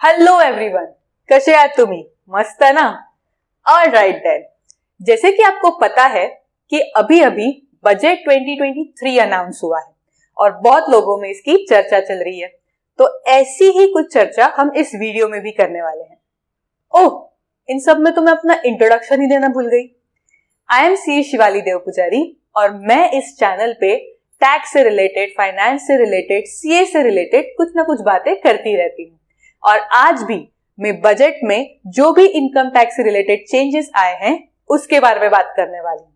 Hello everyone, कसे आहात तुम्ही? मस्त है ना? ऑलराइट देन, जैसे कि आपको पता है कि अभी अभी बजट 2023 अनाउंस हुआ है और बहुत लोगों में इसकी चर्चा चल रही है। तो ऐसी ही कुछ चर्चा हम इस वीडियो में भी करने वाले हैं। ओह, इन सब में तो मैं अपना इंट्रोडक्शन ही देना भूल गई। आई एम सी शिवाली देव पुजारी और मैं इस चैनल पे टैक्स से रिलेटेड, फाइनेंस से रिलेटेड, सीए से रिलेटेड कुछ ना कुछ बातें करती रहती हूँ। और आज भी मैं बजट में जो भी इनकम टैक्स से रिलेटेड चेंजेस आए हैं उसके बारे में बात करने वाली हूँ।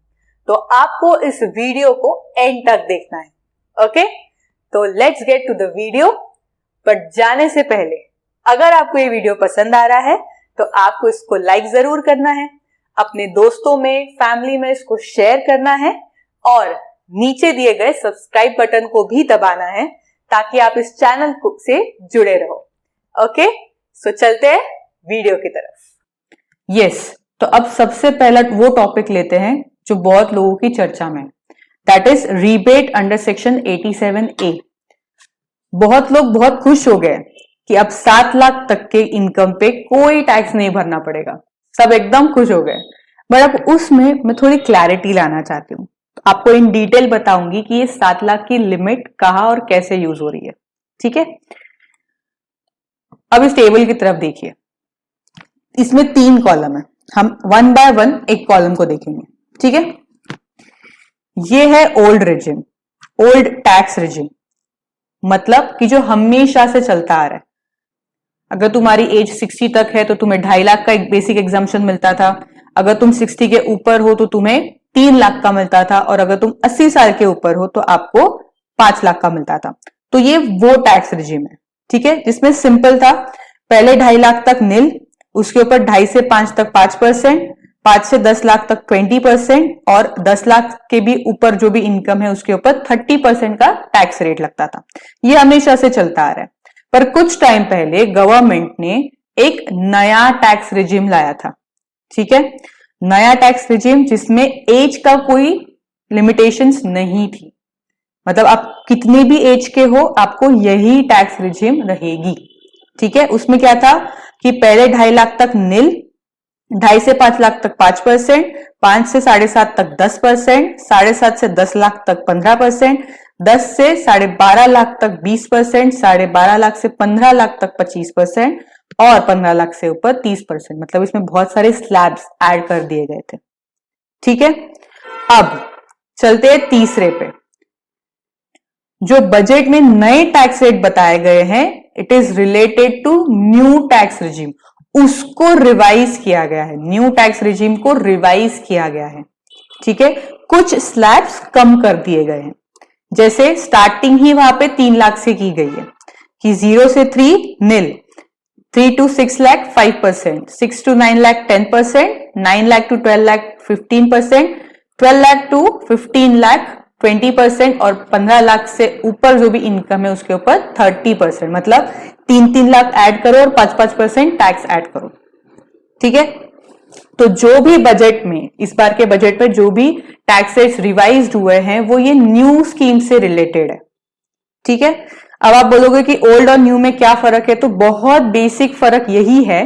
तो आपको इस वीडियो को एंड तक देखना है। ओके, तो let's get to the video. But जाने से पहले अगर आपको ये वीडियो पसंद आ रहा है तो आपको इसको लाइक जरूर करना है, अपने दोस्तों में, फैमिली में इसको शेयर करना है और नीचे दिए गए सब्सक्राइब बटन को भी दबाना है ताकि आप इस चैनल से जुड़े रहो। ओके, सो चलते हैं वीडियो की तरफ। यस, तो अब सबसे पहला वो टॉपिक लेते हैं जो बहुत लोगों की चर्चा में, that is rebate under section 87A। बहुत लोग बहुत खुश हो गए कि अब 7 लाख तक के इनकम पे कोई टैक्स नहीं भरना पड़ेगा, सब एकदम खुश हो गए। बट अब उसमें मैं थोड़ी क्लैरिटी लाना चाहती हूँ। तो आपको इन डिटेल बताऊंगी कि ये 7 लाख की लिमिट कहाँ और कैसे यूज हो रही है। ठीक है, अब इस टेबल की तरफ देखिए, इसमें 3 कॉलम है। हम 1 बाय 1 एक कॉलम को देखेंगे। ठीक है, ये है old regime, old tax regime, मतलब कि जो हमेशा से चलता आ रहा है। अगर तुम्हारी एज 60 तक है तो तुम्हें 2.5 लाख का एक बेसिक एग्जाम्पशन मिलता था। अगर तुम 60 के ऊपर हो तो तुम्हें 3 लाख का मिलता था और अगर तुम 80 साल के ऊपर हो तो आपको 5 लाख का मिलता था। तो ये वो टैक्स रिजिम है, ठीक है, जिसमें सिंपल था, पहले 2.5 लाख तक नील, उसके ऊपर 2.5 से 5 तक 5%, 5 से 10 लाख तक 20% और 10 लाख के भी ऊपर जो भी इनकम है उसके ऊपर 30% का टैक्स रेट लगता था। ये हमेशा से चलता आ रहा है। पर कुछ टाइम पहले गवर्नमेंट ने एक नया टैक्स रिजिम लाया था। ठीक है, नया टैक्स रिजिम जिसमें एज का कोई लिमिटेशंस नहीं थी, मतलब आप कितने भी एज के हो आपको यही टैक्स रिजिम रहेगी। ठीक है, उसमें क्या था कि पहले 2.5 लाख तक नील, 2.5 से 5 लाख तक 5%, 5 से 7.5 तक 10%, 7.5 से 10 लाख तक 15%, 10 से 12.5 लाख तक 20%, 12.5 लाख से 15 लाख तक 25% और 15 लाख से ऊपर 30%। मतलब इसमें बहुत सारे स्लैब्स ऐड कर दिए गए थे। ठीक है, अब चलते हैं तीसरे पे। जो बजट में नए टैक्स रेट बताए गए हैं, it is related to new tax regime, उसको रिवाइज किया गया है। न्यू टैक्स रिजिम को रिवाइज किया गया है। ठीक है, कुछ स्लैब्स कम कर दिए गए हैं, जैसे स्टार्टिंग ही वहां पे 3 लाख से की गई है कि 0 से 3 नील, 3 to 6 lakh 5%, 6 to 9 lakh 10%, 9 lakh to 12 lakh 15%, 12 lakh to 15 lakh 20% और 15 लाख से ऊपर जो भी इनकम है उसके ऊपर 30%। मतलब 3 लाख ऐड करो और 5% टैक्स ऐड करो। ठीक है, तो जो भी बजट में, इस बार के बजट में जो भी टैक्स रेट्स रिवाइज्ड हुए हैं वो ये न्यू स्कीम से रिलेटेड है। ठीक है, अब आप बोलोगे कि ओल्ड और न्यू में क्या फर्क है, तो बहुत बेसिक फर्क यही है,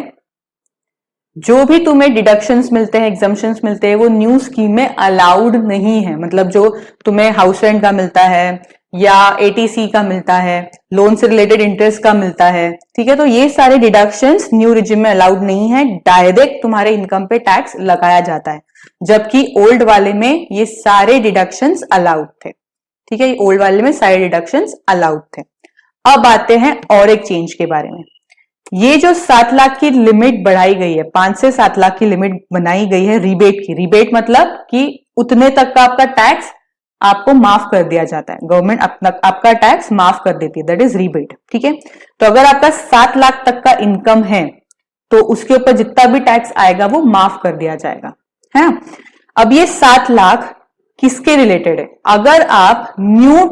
जो भी तुम्हें डिडक्शंस मिलते हैं, एग्जम्पशंस मिलते हैं, वो न्यू स्कीम में अलाउड नहीं है। मतलब जो तुम्हें हाउस रेंट का मिलता है या एटीसी का मिलता है, लोन से रिलेटेड इंटरेस्ट का मिलता है, ठीक है, तो ये सारे डिडक्शंस न्यू रिजिम में अलाउड नहीं है। डायरेक्ट तुम्हारे इनकम पे टैक्स लगाया जाता है, जबकि ओल्ड वाले में ये सारे डिडक्शंस अलाउड थे। ठीक है, ओल्ड वाले में सारे डिडक्शंस अलाउड थे। अब आते हैं और एक चेंज के बारे में। ये जो 7 लाख की लिमिट बढ़ाई गई है, 5 से 7 लाख की लिमिट बनाई गई है रिबेट की। रिबेट मतलब कि उतने तक का आपका टैक्स आपको माफ कर दिया जाता है, गवर्नमेंट आपका टैक्स माफ कर देती है, दैट इज रिबेट। ठीक है, तो अगर आपका 7 लाख तक का इनकम है तो उसके ऊपर जितना भी टैक्स आएगा वो माफ कर दिया जाएगा, है। अब ये 7 लाख किसके रिलेटेड है? अगर आप न्यू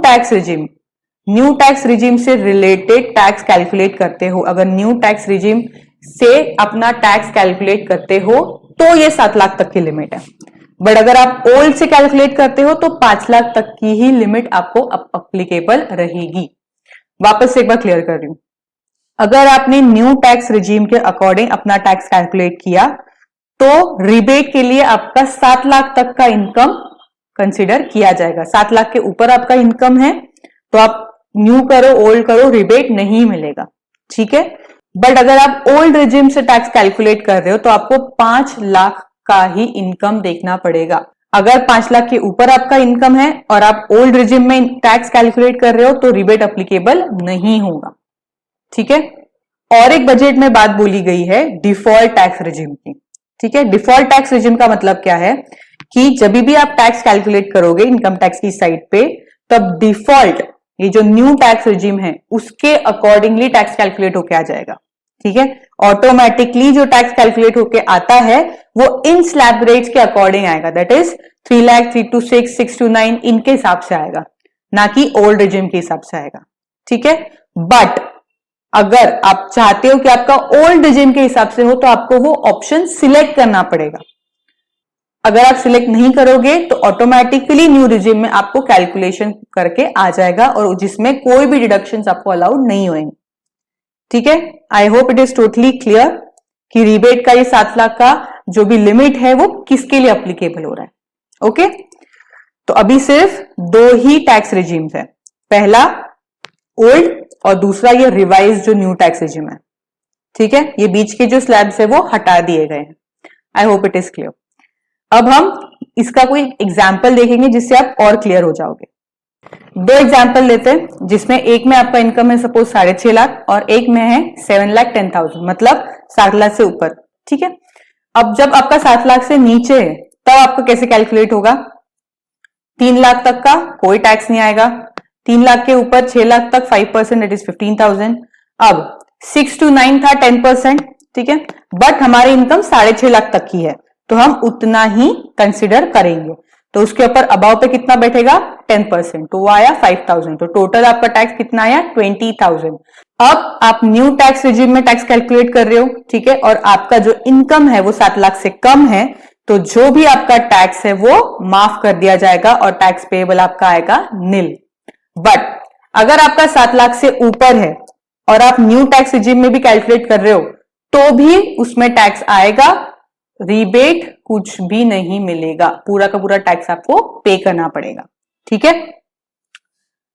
टैक्स रिजिम से रिलेटेड टैक्स कैलकुलेट करते हो, अगर न्यू टैक्स रिजिम से अपना टैक्स कैलकुलेट करते हो तो ये 7 लाख तक की लिमिट है। बट अगर आप ओल्ड से कैलकुलेट करते हो तो 5 लाख तक की ही लिमिट आपको अप्लीकेबल रहेगी। वापस से एक बार क्लियर कर रही हूं, अगर आपने न्यू टैक्स रिजीम के अकॉर्डिंग अपना टैक्स कैलकुलेट किया तो रिबेट के लिए आपका 7 लाख तक का इनकम कंसिडर किया जाएगा। 7 लाख के ऊपर आपका इनकम है तो आप न्यू करो ओल्ड करो, रिबेट नहीं मिलेगा, ठीक है। बट अगर आप ओल्ड रिजिम से टैक्स कैलकुलेट कर रहे हो तो आपको 5 लाख का ही इनकम देखना पड़ेगा। अगर 5 लाख के ऊपर आपका इनकम है और आप ओल्ड रिजिम में टैक्स कैलकुलेट कर रहे हो तो रिबेट एप्लीकेबल नहीं होगा, ठीक है। और एक बजट में बात बोली गई है डिफॉल्ट टैक्स रिजिम की, ठीक है। डिफॉल्ट टैक्स रिजिम का मतलब क्या है कि जब भी आप टैक्स कैलकुलेट करोगे इनकम टैक्स की साइड पे, तब डिफॉल्ट ये जो न्यू टैक्स रिजिम है उसके अकॉर्डिंगली टैक्स कैलकुलेट होके आ जाएगा, ठीक है। ऑटोमेटिकली जो टैक्स कैलकुलेट होके आता है वो इन स्लैब रेट्स के अकॉर्डिंग आएगा, that is 3 lakh 3 to 6 6 to 9 इनके हिसाब से आएगा, ना कि ओल्ड रिजिम के हिसाब से आएगा, ठीक है। बट अगर आप चाहते हो कि आपका ओल्ड रिजिम के हिसाब से हो तो आपको वो ऑप्शन सिलेक्ट करना पड़ेगा। अगर आप सिलेक्ट नहीं करोगे तो ऑटोमेटिकली न्यू रिजिम में आपको कैलकुलेशन करके आ जाएगा और जिसमें कोई भी डिडक्शंस आपको अलाउड नहीं होंगे, ठीक है। I hope it is totally clear कि रिबेट का ये 7 लाख का जो भी लिमिट है वो किसके लिए अप्लीकेबल हो रहा है, ओके। तो अभी सिर्फ 2 ही टैक्स रिजिम्स है, पहला ओल्ड और दूसरा ये रिवाइज जो न्यू टैक्स रिजिम है, ठीक है। ये बीच के जो स्लैब्स है वो हटा दिए गए हैं। I hope it is clear. अब हम इसका कोई एग्जाम्पल देखेंगे जिससे आप और क्लियर हो जाओगे। 2 एग्जाम्पल लेते हैं जिसमें एक में आपका इनकम है सपोज 6.5 लाख और एक में है 7,10,000, मतलब 7 लाख से ऊपर, ठीक है। अब जब आपका 7 लाख से नीचे है तब आपका कैसे कैलकुलेट होगा? 3 लाख तक का कोई टैक्स नहीं आएगा, 3 लाख के ऊपर 6 लाख तक 5% दैट इज 15,000। अब 6 to 9 था 10%, ठीक है। बट हमारी इनकम 6.5 लाख तक की है तो हम उतना ही कंसिडर करेंगे, तो उसके ऊपर अबाव पे कितना बैठेगा? 10%, तो वो आया 5,000, तो टोटल आपका टैक्स कितना आया? 20,000। अब आप न्यू टैक्स रिजिम में टैक्स कैलकुलेट कर रहे हो, ठीक है, और आपका जो इनकम है वो 7 लाख से कम है, तो जो भी आपका टैक्स है वो माफ कर दिया जाएगा और टैक्स पेएबल आपका आएगा निल। बट अगर आपका 7 लाख से ऊपर है और आप न्यू टैक्स रिजिम में भी कैलकुलेट कर रहे हो तो भी उसमें टैक्स आएगा, रिबेट कुछ भी नहीं मिलेगा, पूरा का पूरा टैक्स आपको पे करना पड़ेगा, ठीक है।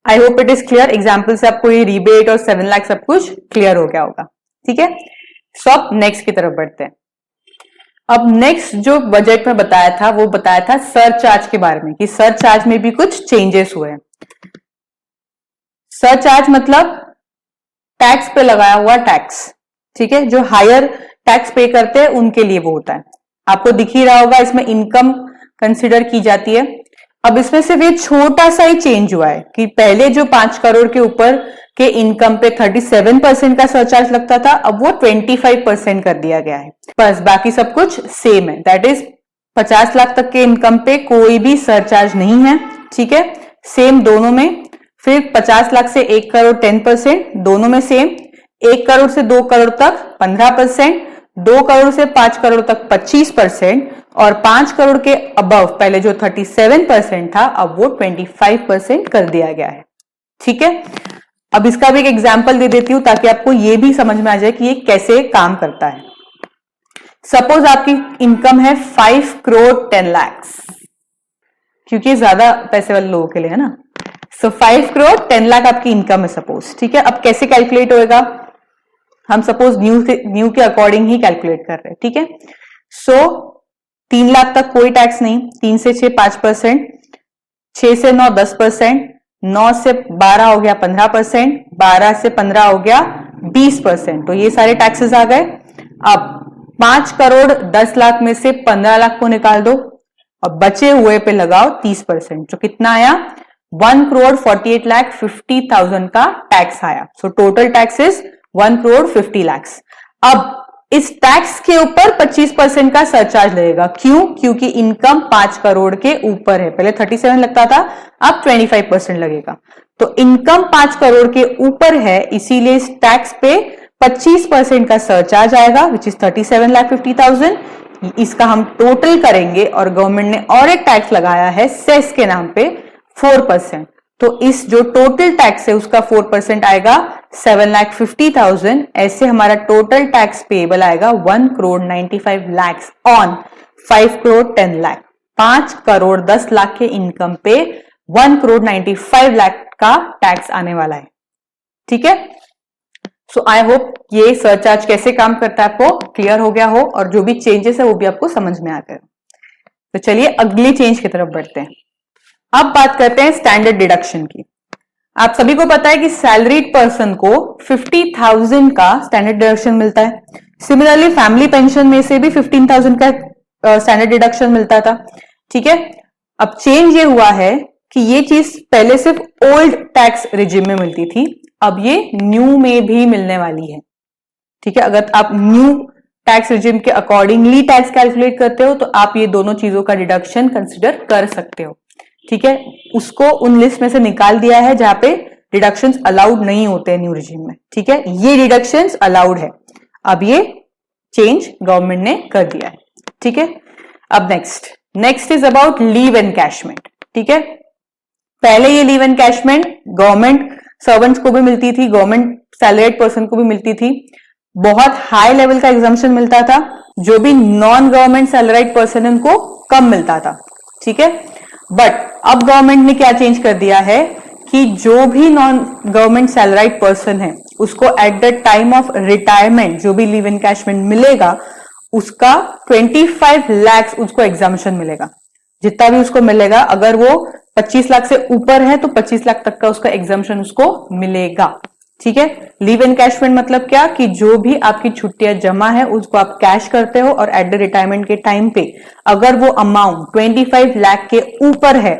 I hope it is clear. Example से आपको ये रिबेट और 7 लाख सब कुछ क्लियर हो गया होगा, ठीक है। सो अब नेक्स्ट की तरफ बढ़ते हैं। अब नेक्स्ट जो बजट में बताया था वो बताया था सरचार्ज के बारे में कि सरचार्ज में भी कुछ चेंजेस हुए हैं। सरचार्ज मतलब टैक्स पे लगाया हुआ टैक्स, ठीक है, जो हायर टैक्स पे करते हैं उनके लिए वो होता है। आपको दिख ही रहा होगा इसमें इनकम कंसिडर की जाती है। अब इसमें सिर्फ ये छोटा सा ही चेंज हुआ है कि पहले जो 5 करोड़ के ऊपर के इनकम पे 37% का सरचार्ज लगता था, अब वो 25% कर दिया गया है, बस बाकी सब कुछ सेम है। दैट इज 50 लाख तक के इनकम पे कोई भी सरचार्ज नहीं है, ठीक है, सेम दोनों में। फिर 50 लाख से 1 करोड़ 10%, दोनों में सेम। 1 करोड़ से 2 करोड़ तक 15%, 2 करोड़ से 5 करोड़ तक 25% और 5 करोड़ के अबव पहले जो 37% था अब वो 25% कर दिया गया है, ठीक है। अब इसका भी एक एग्जाम्पल दे देती हूं ताकि आपको ये भी समझ में आ जाए कि ये कैसे काम करता है। सपोज आपकी इनकम है 5 करोड़ 10 लाख, क्योंकि ज्यादा पैसे वाले लोगों के लिए है ना। सो 5 करोड़ 10 लाख आपकी इनकम है सपोज, ठीक है। अब कैसे कैलकुलेट होएगा? हम सपोज न्यू के अकॉर्डिंग ही कैलकुलेट कर रहे हैं, ठीक है। सो 3 लाख तक कोई टैक्स नहीं, 3 से 6 5%, 6 से 9 10%, 9 से 12 हो गया 15%, 12 से 15 हो गया 20%, तो ये सारे टैक्सेस आ गए। अब 5 करोड़ 10 लाख में से 15 लाख को निकाल दो और बचे हुए पे लगाओ 30%, जो कितना आया? 1 करोड़ 48 लाख 50,000 का टैक्स आया। So total tax is 1 crore 50 lakh. अब इस टैक्स के ऊपर 25% का सरचार्ज लगेगा। क्यों? क्योंकि इनकम 5 करोड़ के ऊपर है, पहले 37 लगता था, अब 25% लगेगा। तो इनकम 5 करोड़ के ऊपर है, इसीलिए इस टैक्स पे 25% का सरचार्ज आएगा, विच इज 37,50,000। इसका हम टोटल करेंगे और गवर्नमेंट ने और एक टैक्स लगाया है सेस के नाम पे 4%, तो इस जो टोटल टैक्स है उसका 4% आएगा 7,50,000, ऐसे हमारा टोटल टैक्स पेएबल आएगा 1,95,00,000 ऑन 5,10,00,000। 5,10,00,000 के इनकम पे 1,95,00,000 का टैक्स आने वाला है। ठीक है, सो आई होप ये सरचार्ज कैसे काम करता है आपको क्लियर हो गया हो और जो भी चेंजेस है वो भी आपको समझ में आ गए। तो चलिए अगली चेंज की तरफ बढ़ते हैं। अब बात करते हैं स्टैंडर्ड डिडक्शन की। आप सभी को पता है कि सैलरीड पर्सन को 50,000 का स्टैंडर्ड डिडक्शन मिलता है। सिमिलरली फैमिली पेंशन में से भी 15,000 का स्टैंडर्ड डिडक्शन मिलता था। ठीक है, अब चेंज ये हुआ है कि ये चीज पहले सिर्फ ओल्ड टैक्स रिजिम में मिलती थी, अब ये न्यू में भी मिलने वाली है। ठीक है, अगर आप न्यू टैक्स रिजिम के अकॉर्डिंगली टैक्स कैलकुलेट करते हो तो आप ये दोनों चीजों का डिडक्शन कंसिडर कर सकते हो। ठीक है, उसको उन लिस्ट में से निकाल दिया है जहां पे डिडक्शंस अलाउड नहीं होते हैं न्यू रिजिम में। ठीक है, ये डिडक्शंस अलाउड है, अब ये चेंज गवर्नमेंट ने कर दिया है। ठीक है, अब next is about leave encashment. ठीक है, पहले ये लीव एनकैशमेंट गवर्नमेंट सर्वेंट्स को भी मिलती थी, गवर्नमेंट सैलरीड पर्सन को भी मिलती थी, बहुत हाई लेवल का एग्जाम्पशन मिलता था। जो भी नॉन गवर्नमेंट सैलरीड पर्सन है उनको कम मिलता था। ठीक है, बट अब गवर्नमेंट ने क्या चेंज कर दिया है कि जो भी नॉन गवर्नमेंट सैलरीड पर्सन है उसको at the time of retirement जो भी लीव एनकैशमेंट मिलेगा उसका 25 लाख उसको एग्जाम्पशन मिलेगा। जितना भी उसको मिलेगा, अगर वो 25 लाख से ऊपर है तो 25 लाख तक का उसका एग्जाम्पशन उसको मिलेगा। ठीक है, लीव एनकैशमेंट मतलब क्या कि जो भी आपकी छुट्टियां जमा है उसको आप कैश करते हो और एट द रिटायरमेंट के टाइम पे अगर वो अमाउंट 25 लाख के ऊपर है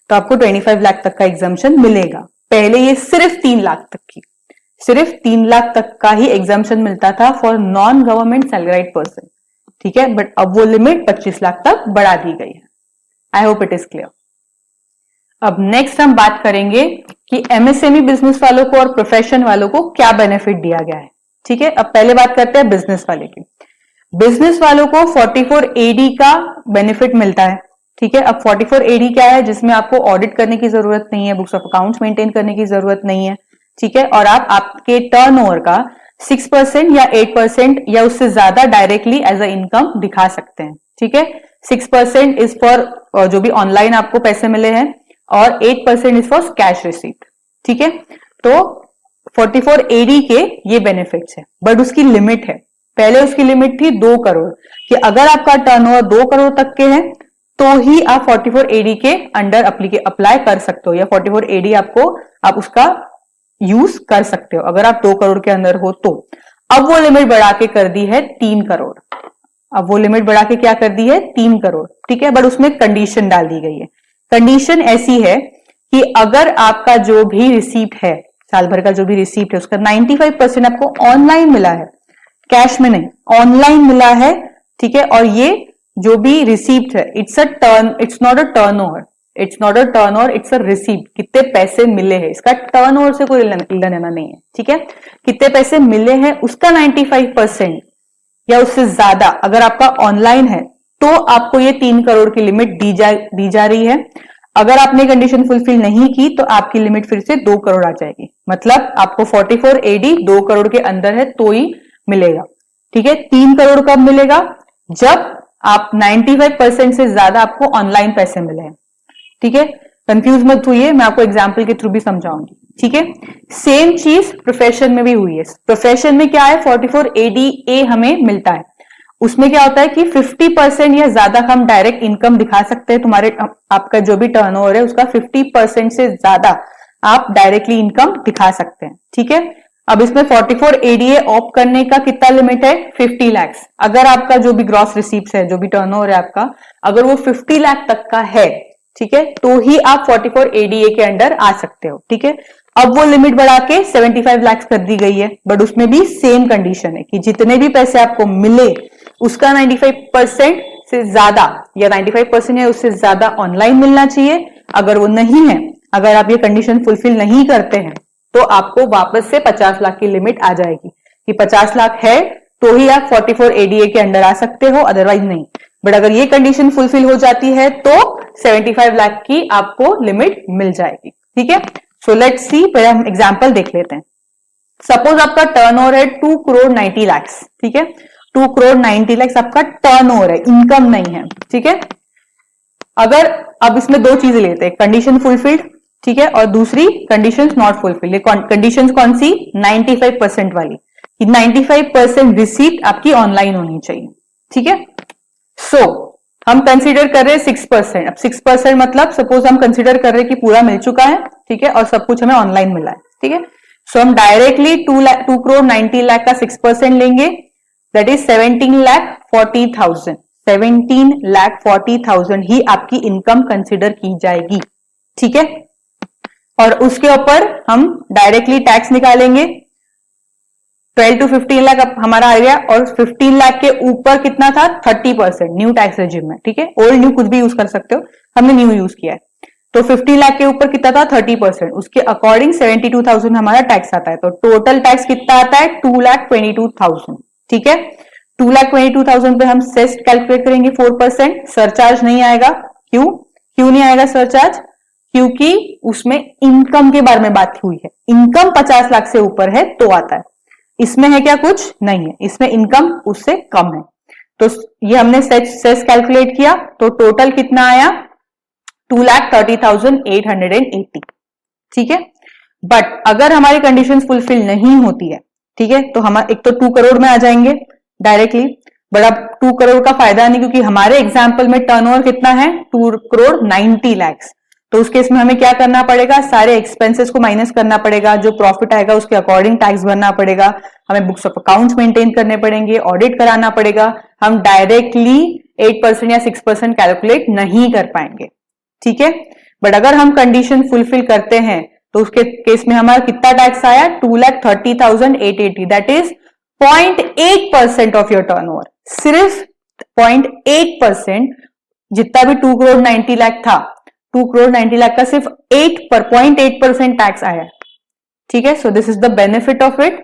तो आपको 25 लाख तक का एग्जाम्पशन मिलेगा। पहले ये सिर्फ 3 लाख तक का ही एग्जाम्पशन मिलता था for non government salaried person. ठीक है, बट अब वो लिमिट 25 लाख तक बढ़ा दी गई है। I hope it is clear. अब नेक्स्ट हम बात करेंगे कि एमएसएमई बिजनेस वालों को और प्रोफेशन वालों को क्या बेनिफिट दिया गया है। ठीक है, अब पहले बात करते हैं बिजनेस वाले की। बिजनेस वालों को 44AD का बेनिफिट मिलता है। ठीक है, अब 44AD क्या है, जिसमें आपको ऑडिट करने की जरूरत नहीं है, बुक्स ऑफ अकाउंट्स मेंटेन करने की जरूरत नहीं है। ठीक है, और आप आपके टर्नओवर का 6% या 8% या उससे ज्यादा डायरेक्टली एज अ इनकम दिखा सकते हैं। ठीक है, 6% इज फॉर जो भी ऑनलाइन आपको पैसे मिले हैं और 8% इज फॉर कैश रिसीप्ट। ठीक है, तो 44AD के ये बेनिफिट्स है, बट उसकी लिमिट है। पहले उसकी लिमिट थी 2 करोड़ कि अगर आपका टर्नओवर 2 करोड़ तक के है तो ही आप 44AD के अंडर अप्लाई कर सकते हो या 44AD आप उसका यूज कर सकते हो अगर आप 2 करोड़ के अंदर हो तो। अब वो लिमिट बढ़ा के कर दी है 3 करोड़। अब वो लिमिट बढ़ा के क्या कर दी है 3 करोड़। ठीक है, बट उसमें कंडीशन डाल दी गई है। कंडीशन ऐसी है कि अगर आपका जो भी रिसीप्ट है, साल भर का जो भी रिसीप्ट है उसका 95% आपको ऑनलाइन मिला है, कैश में नहीं, ऑनलाइन मिला है। ठीक है, और ये जो भी रिसीप्ट है it's not a turnover, it's a receipt. कितने पैसे मिले हैं, इसका टर्नओवर से कोई लेना देना नहीं है। ठीक है, कितने पैसे मिले हैं उसका 95% या उससे ज्यादा अगर आपका ऑनलाइन है तो आपको ये 3 करोड़ की लिमिट दी जा रही है। अगर आपने कंडीशन फुलफिल नहीं की तो आपकी लिमिट फिर से 2 करोड़ आ जाएगी। मतलब आपको 44AD 2 करोड़ के अंदर है तो ही मिलेगा। ठीक है, 3 करोड़ कब मिलेगा, जब आप 95% से ज्यादा आपको ऑनलाइन पैसे मिले हैं। ठीक है, कंफ्यूज मत हुई है, मैं आपको एग्जाम्पल के थ्रू भी समझाऊंगी। ठीक है, सेम चीज प्रोफेशन में भी हुई है। प्रोफेशन में क्या है, 44AD हमें मिलता है। उसमें क्या होता है कि 50% या ज्यादा हम डायरेक्ट इनकम दिखा सकते हैं। तुम्हारे आपका जो भी टर्नओवर है उसका 50% से ज्यादा आप डायरेक्टली इनकम दिखा सकते हैं। ठीक है, अब इसमें 44AD ऑप्ट करने का कितना लिमिट है, 50 लाख। अगर आपका जो भी ग्रॉस रिसीप्ट है, जो भी टर्नओवर है आपका, अगर वो 50 लाख तक का है, ठीक है, तो ही आप 44AD के अंडर आ सकते हो। ठीक है, अब वो लिमिट बढ़ा के 75 लाख कर दी गई है, बट उसमें भी सेम कंडीशन है कि जितने भी पैसे आपको मिले उसका 95% से ज्यादा या 95% या उससे ज्यादा ऑनलाइन मिलना चाहिए। अगर वो नहीं है, अगर आप ये कंडीशन फुलफिल नहीं करते हैं तो आपको वापस से 50 लाख की लिमिट आ जाएगी कि 50 लाख है तो ही आप 44AD के अंडर आ सकते हो, अदरवाइज नहीं। बट अगर ये कंडीशन फुलफिल हो जाती है तो 75 लाख की आपको लिमिट मिल जाएगी। ठीक है, सो लेट्स सी, पहले हम एग्जांपल देख लेते हैं। सपोज आपका टर्नओवर है 2 करोड़ 90 लाख, ठीक है, 2 करोड़ 90 लाख आपका टर्नओवर है, इनकम नहीं है, ठीक है। अगर अब इसमें दो चीजें लेते हैं, कंडीशन फुलफिल्ड, ठीक है, और दूसरी कंडीशन नॉट फुलफिल्ड। कंडीशन कौन सी? 95% वाली, कि 95% रिसीट आपकी ऑनलाइन होनी चाहिए, ठीक है। सो हम कंसीडर कर रहे हैं 6%। अब 6% मतलब सपोज हम कंसीडर कर रहे हैं कि पूरा मिल चुका है, ठीक है, और सब कुछ हमें ऑनलाइन मिला है, ठीक है। सो हम डायरेक्टली 2 करोड़ 90 लाख का 6% लेंगे, दैट इज 17,40,000। 17,40,000 ही आपकी इनकम कंसिडर की जाएगी, ठीक है। और उसके ऊपर हम डायरेक्टली टैक्स निकालेंगे, 12 to 15 लाख हमारा आ गया, और 15 लाख के ऊपर कितना था? 30% न्यू टैक्स रेजिम में, ठीक है। ओल्ड न्यू कुछ भी यूज कर सकते हो, हमने न्यू यूज किया है। तो 15 लाख के ऊपर कितना था? 30%, उसके अकॉर्डिंग 72,000 हमारा टैक्स आता है। तो टोटल टैक्स कितना आता है? 2,22,000, ठीक है। 2,22,000 पे हम सेस कैलकुलेट करेंगे 4%, सरचार्ज नहीं आएगा। क्यों नहीं आएगा सरचार्ज? क्योंकि उसमें इनकम के बारे में बात हुई है, इनकम 50 लाख से ऊपर है तो आता है। इसमें है क्या? कुछ नहीं है, इसमें इनकम उससे कम है। तो ये हमने सेस कैलकुलेट किया, तो टोटल कितना आया? 2,30,880, ठीक है। बट अगर हमारी कंडीशन फुलफिल नहीं होती है, ठीक है, तो हम एक तो 2 करोड़ में आ जाएंगे डायरेक्टली। बट अब 2 करोड़ का फायदा नहीं, क्योंकि हमारे एग्जाम्पल में टर्नओवर कितना है? 2 करोड़ 90 लाख। तो उस केस में हमें क्या करना पड़ेगा? सारे एक्सपेंसेस को माइनस करना पड़ेगा, जो प्रॉफिट आएगा उसके अकॉर्डिंग टैक्स भरना पड़ेगा, हमें बुक्स ऑफ अकाउंट्स मेंटेन करने पड़ेंगे, ऑडिट कराना पड़ेगा। हम डायरेक्टली 8% या 6% कैलकुलेट नहीं कर पाएंगे, ठीक है। बट अगर हम कंडीशन फुलफिल करते हैं तो उसके केस में हमारा कितना टैक्स आया? 2,30,880, that is 0.8% of your turnover. सिर्फ 0.8%, जितना भी 2 करोड़ 90 लाख था, 2 करोड़ 90 लाख का सिर्फ 0.8% टैक्स आया, ठीक है। So this is the benefit of it.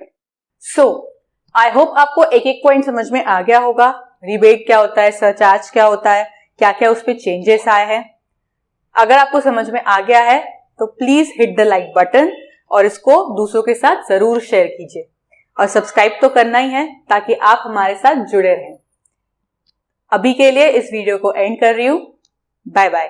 So I hope आपको एक एक पॉइंट समझ में आ गया होगा। रिबेट क्या होता है, सरचार्ज क्या होता है, क्या क्या उस पर चेंजेस आए हैं। अगर आपको समझ में आ गया है तो please hit the like button और इसको दूसरों के साथ जरूर शेयर कीजिए, और सब्सक्राइब तो करना ही है ताकि आप हमारे साथ जुड़े रहें। अभी के लिए इस वीडियो को एंड कर रही हूं। Bye bye.